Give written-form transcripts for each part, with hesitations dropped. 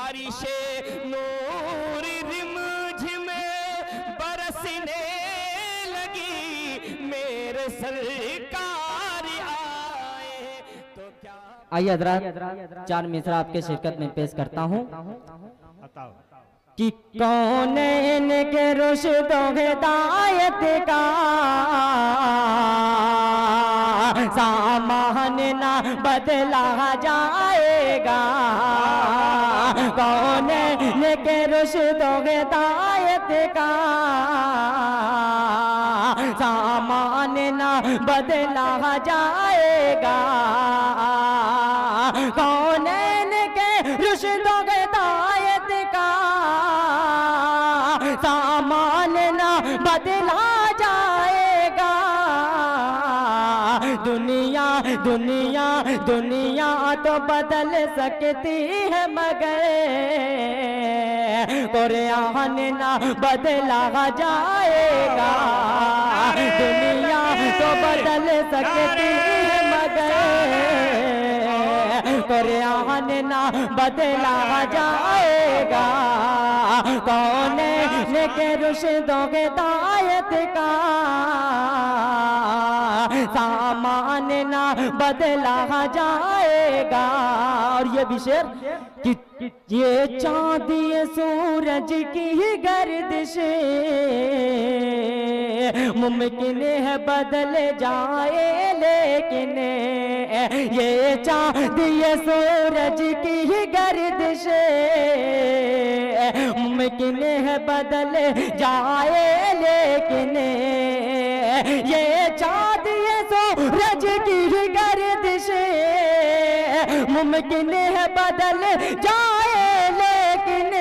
बारिशे नूर रिमझिम बरसने लगी, मेरे सरकार आए तो क्या। आइए हज़रात, 4 मिसरा आपके शिरकत में पेश करता हूँ कि कौन के रुश्द हिदायत का सामान ना बदला जाएगा, कौन के रुश्द हिदायत का सामान ना बदला जाएगा, कौन के रुश्द हिदायत का सामान ना बदला जाएगा। दुनिया दुनिया दुनिया तो बदल सकती है मगर कुरान ना बदला जाएगा। दुनिया तो बदल सकती है मगर कुरान ना बदला जाएगा, कौन के रुश्द हिदायत का सामान ना बदला जाएगा। और ये भी शेर कि ये चांद ये सूरज की गर्दिश मुमकिन है बदल जाए, लेकिन ये चांद ये सूरज की गर्दिश मुमकिन है बदल जाए, लेकिन ये चांद ये सूरज की गर्दिश मुमकिन है बदल जाए, लेकिन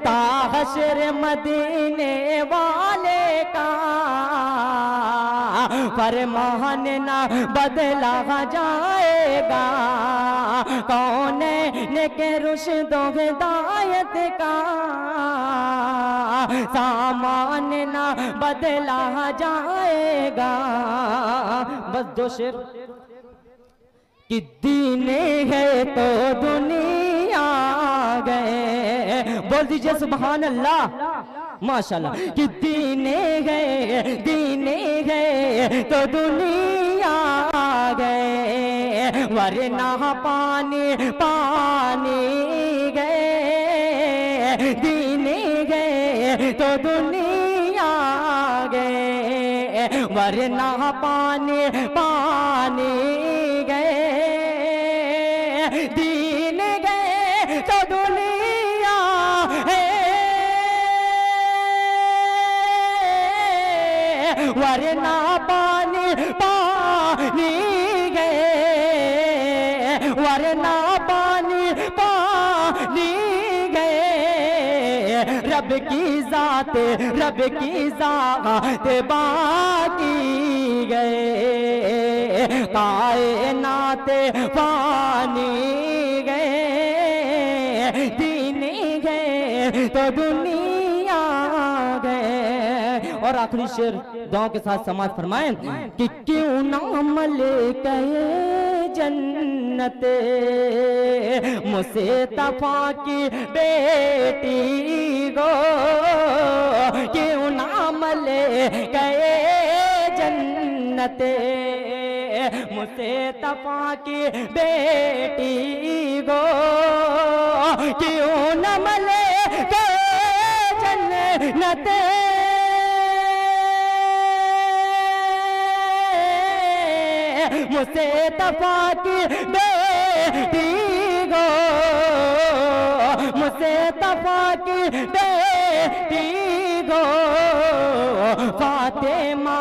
ताहशर मदीने वाले का फरमान ना बदला जाएगा, कौन के रुश्द हिदायत का सामान ना बदला जाएगा। बस 2 शेर कि दीने है तो दुनिया गए, बोल दीजिए सुभान अल्लाह माशाल्लाह। कि दीने गए तो दुनिया गए, वरना पानी गए। दीने गए तो दुनिया गए, वरना पानी गए। दीन गए तो दुनिया है, वरना पानी गए, वरना पानी गए। रब की जात बाकी गए, कायनात पानी गए। दीन गए तो दुनिया गए। और आखिरी शेर दुआ के साथ समाज फरमाएं कि क्यों ना मलिके जन्नत मुस्तफा की बेटी गो, क्यों ना मलिके जन्नत मुस्तफा की बेटी गो, क्यों न मलिके जन्नत मुस्तफा की बेटी गो, मुस्तफा की बेटी गो। फातिमा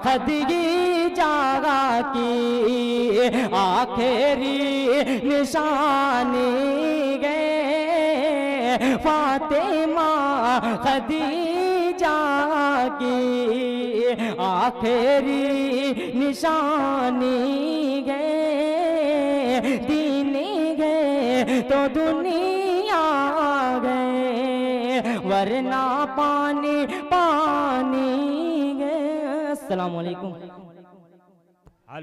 खदीजा की आखिरी निशानी गए, फातिमा खदीजा की आखिरी निशानी गए। दीन गए तो दुनिया गए, वरना पानी गए। अस्सलाम वालेकुम।